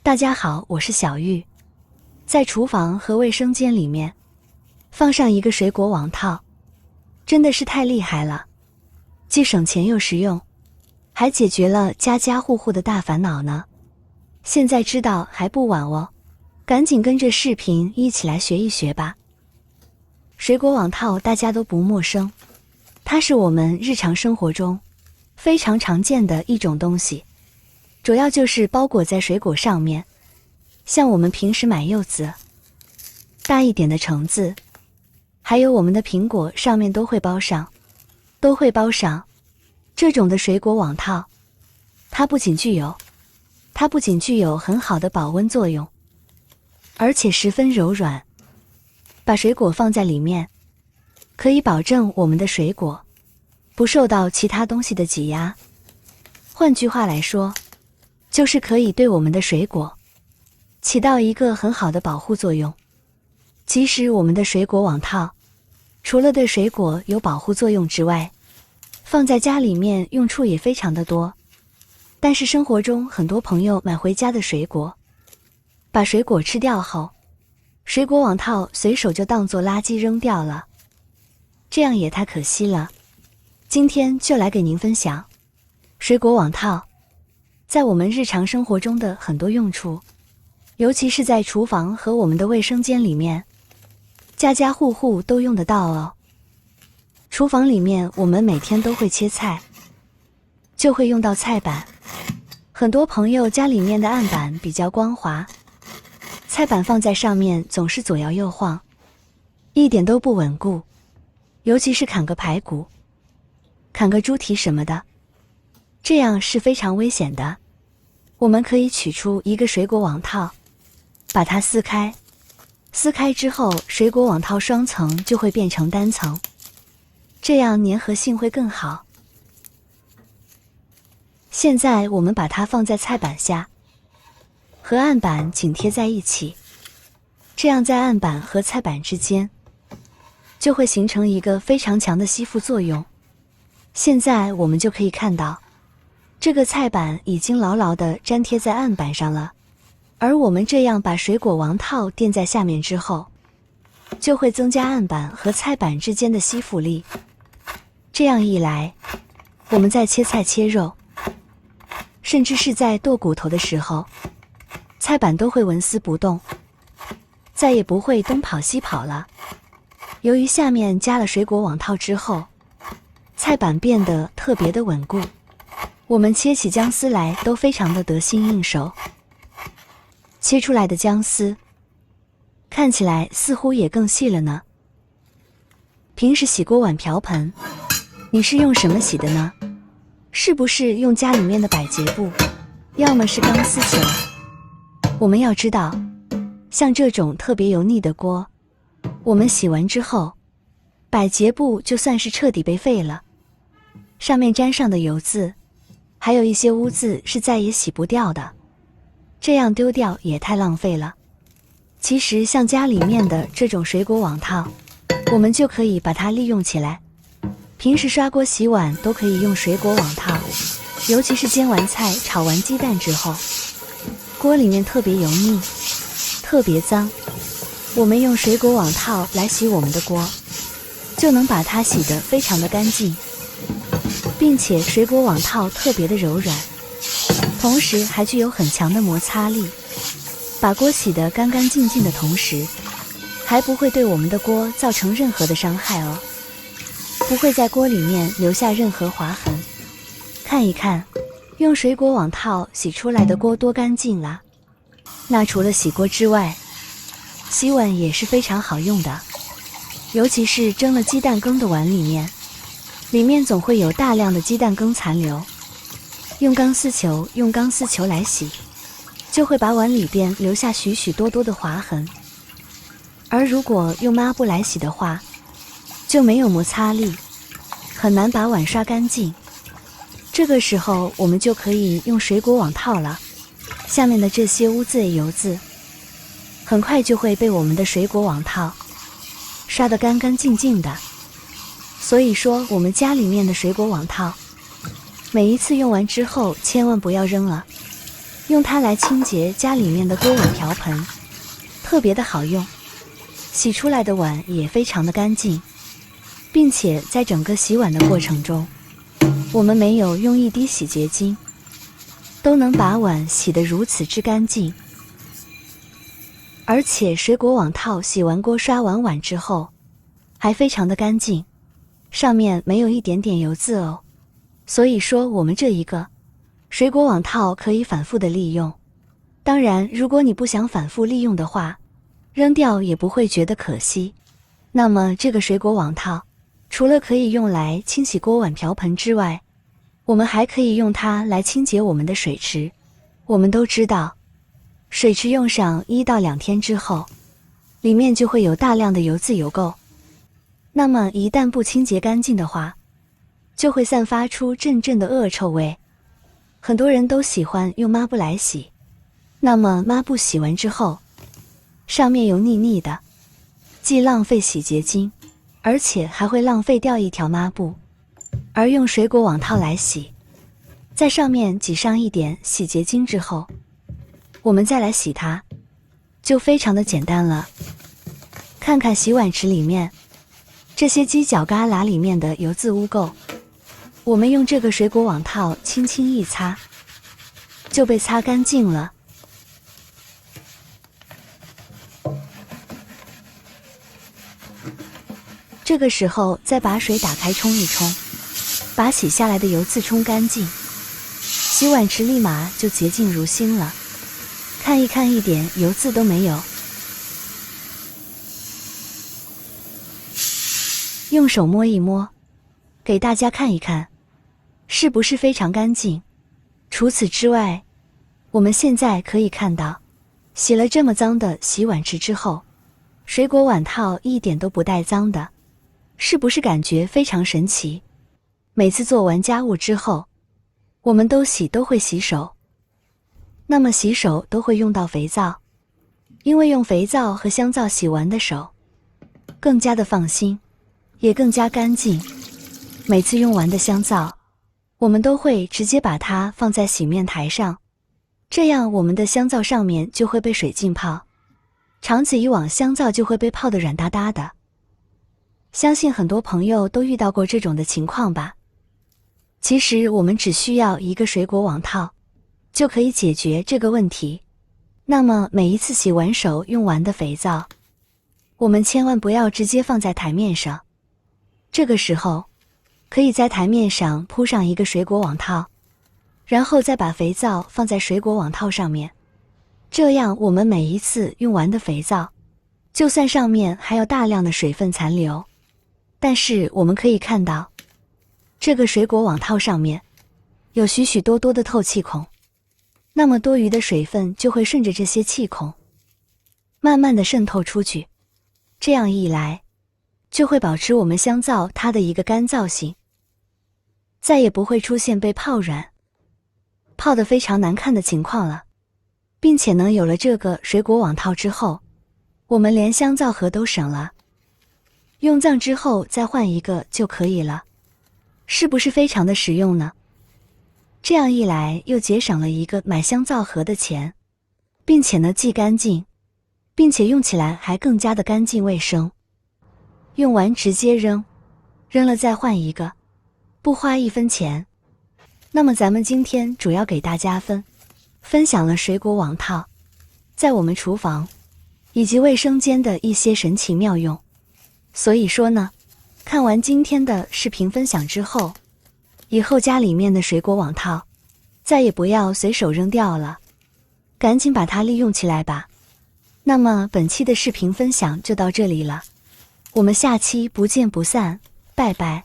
大家好，我是小玉。在厨房和卫生间里面放上一个水果网套，真的是太厉害了，既省钱又实用，还解决了家家户户的大烦恼呢。现在知道还不晚哦，赶紧跟着视频一起来学一学吧。水果网套大家都不陌生，它是我们日常生活中非常常见的一种东西，主要就是包裹在水果上面，像我们平时买柚子，大一点的橙子，还有我们的苹果上面都会包上这种的水果网套。它不仅具有很好的保温作用，而且十分柔软，把水果放在里面，可以保证我们的水果不受到其他东西的挤压。换句话来说，就是可以对我们的水果起到一个很好的保护作用。其实我们的水果网套除了对水果有保护作用之外，放在家里面用处也非常的多。但是生活中很多朋友买回家的水果，把水果吃掉后，水果网套随手就当作垃圾扔掉了，这样也太可惜了。今天就来给您分享水果网套在我们日常生活中的很多用处，尤其是在厨房和我们的卫生间里面，家家户户都用得到哦。厨房里面我们每天都会切菜，就会用到菜板。很多朋友家里面的案板比较光滑，菜板放在上面总是左摇右晃，一点都不稳固，尤其是砍个排骨、砍个猪蹄什么的，这样是非常危险的。我们可以取出一个水果网套，把它撕开之后，水果网套双层就会变成单层，这样粘合性会更好。现在我们把它放在菜板下，和案板紧贴在一起，这样在案板和菜板之间就会形成一个非常强的吸附作用。现在我们就可以看到，这个菜板已经牢牢地粘贴在案板上了，而我们这样把水果网套垫在下面之后，就会增加案板和菜板之间的吸附力。这样一来，我们在切菜切肉，甚至是在剁骨头的时候，菜板都会纹丝不动，再也不会东跑西跑了。由于下面加了水果网套之后，菜板变得特别的稳固，我们切起姜丝来都非常的得心应手。切出来的姜丝看起来似乎也更细了呢。平时洗锅碗瓢盆，你是用什么洗的呢？是不是用家里面的百洁布，要么是钢丝球？我们要知道，像这种特别油腻的锅，我们洗完之后，百洁布就算是彻底被废了，上面沾上的油渍还有一些污渍是再也洗不掉的，这样丢掉也太浪费了。其实像家里面的这种水果网套，我们就可以把它利用起来。平时刷锅洗碗都可以用水果网套，尤其是煎完菜炒完鸡蛋之后，锅里面特别油腻特别脏，我们用水果网套来洗我们的锅，就能把它洗得非常的干净，并且水果网套特别的柔软，同时还具有很强的摩擦力，把锅洗得干干净净的同时，还不会对我们的锅造成任何的伤害哦，不会在锅里面留下任何划痕。看一看，用水果网套洗出来的锅多干净啊！那除了洗锅之外，洗碗也是非常好用的，尤其是蒸了鸡蛋羹的碗里面总会有大量的鸡蛋羹残留，用钢丝球来洗，就会把碗里边留下许许多多的划痕。而如果用抹布来洗的话，就没有摩擦力，很难把碗刷干净。这个时候我们就可以用水果网套了，下面的这些污渍油渍很快就会被我们的水果网套刷得干干净净的。所以说我们家里面的水果网套，每一次用完之后千万不要扔了，用它来清洁家里面的锅碗瓢盆，特别的好用，洗出来的碗也非常的干净，并且在整个洗碗的过程中，我们没有用一滴洗洁精，都能把碗洗得如此之干净。而且水果网套洗完锅刷完碗之后还非常的干净，上面没有一点点油渍哦。所以说我们这一个水果网套可以反复的利用。当然如果你不想反复利用的话，扔掉也不会觉得可惜。那么这个水果网套除了可以用来清洗锅碗瓢盆之外，我们还可以用它来清洁我们的水池。我们都知道，水池用上1到2天之后，里面就会有大量的油渍油垢。那么一旦不清洁干净的话，就会散发出阵阵的恶臭味。很多人都喜欢用抹布来洗，那么抹布洗完之后，上面油腻腻的，既浪费洗洁精，而且还会浪费掉一条抹布。而用水果网套来洗，在上面挤上一点洗洁精之后，我们再来洗它，就非常的简单了。看看洗碗池里面这些犄角旮旯里面的油渍污垢，我们用这个水果网套轻轻一擦，就被擦干净了。这个时候再把水打开冲一冲，把洗下来的油渍冲干净，洗碗池立马就洁净如新了。看一看，一点油渍都没有。用手摸一摸，给大家看一看，是不是非常干净？除此之外，我们现在可以看到，洗了这么脏的洗碗池之后，水果碗套一点都不带脏的，是不是感觉非常神奇？每次做完家务之后，我们都会洗手。那么洗手都会用到肥皂，因为用肥皂和香皂洗完的手更加的放心，也更加干净。每次用完的香皂，我们都会直接把它放在洗面台上，这样我们的香皂上面就会被水浸泡，长此以往，香皂就会被泡得软哒哒的。相信很多朋友都遇到过这种的情况吧？其实我们只需要一个水果网套就可以解决这个问题。那么每一次洗完手用完的肥皂，我们千万不要直接放在台面上，这个时候可以在台面上铺上一个水果网套，然后再把肥皂放在水果网套上面。这样我们每一次用完的肥皂，就算上面还有大量的水分残留，但是我们可以看到，这个水果网套上面有许许多多的透气孔，那么多余的水分就会顺着这些气孔慢慢的渗透出去，这样一来就会保持我们香皂它的一个干燥性，再也不会出现被泡软、泡得非常难看的情况了。并且呢，有了这个水果网套之后，我们连香皂盒都省了，用脏之后再换一个就可以了，是不是非常的实用呢？这样一来又节省了一个买香皂盒的钱，并且呢既干净，并且用起来还更加的干净卫生。用完直接扔，扔了再换一个，不花1分钱。那么咱们今天主要给大家分享了水果网套在我们厨房以及卫生间的一些神奇妙用。所以说呢，看完今天的视频分享之后，以后家里面的水果网套再也不要随手扔掉了，赶紧把它利用起来吧。那么本期的视频分享就到这里了，我们下期不见不散，拜拜。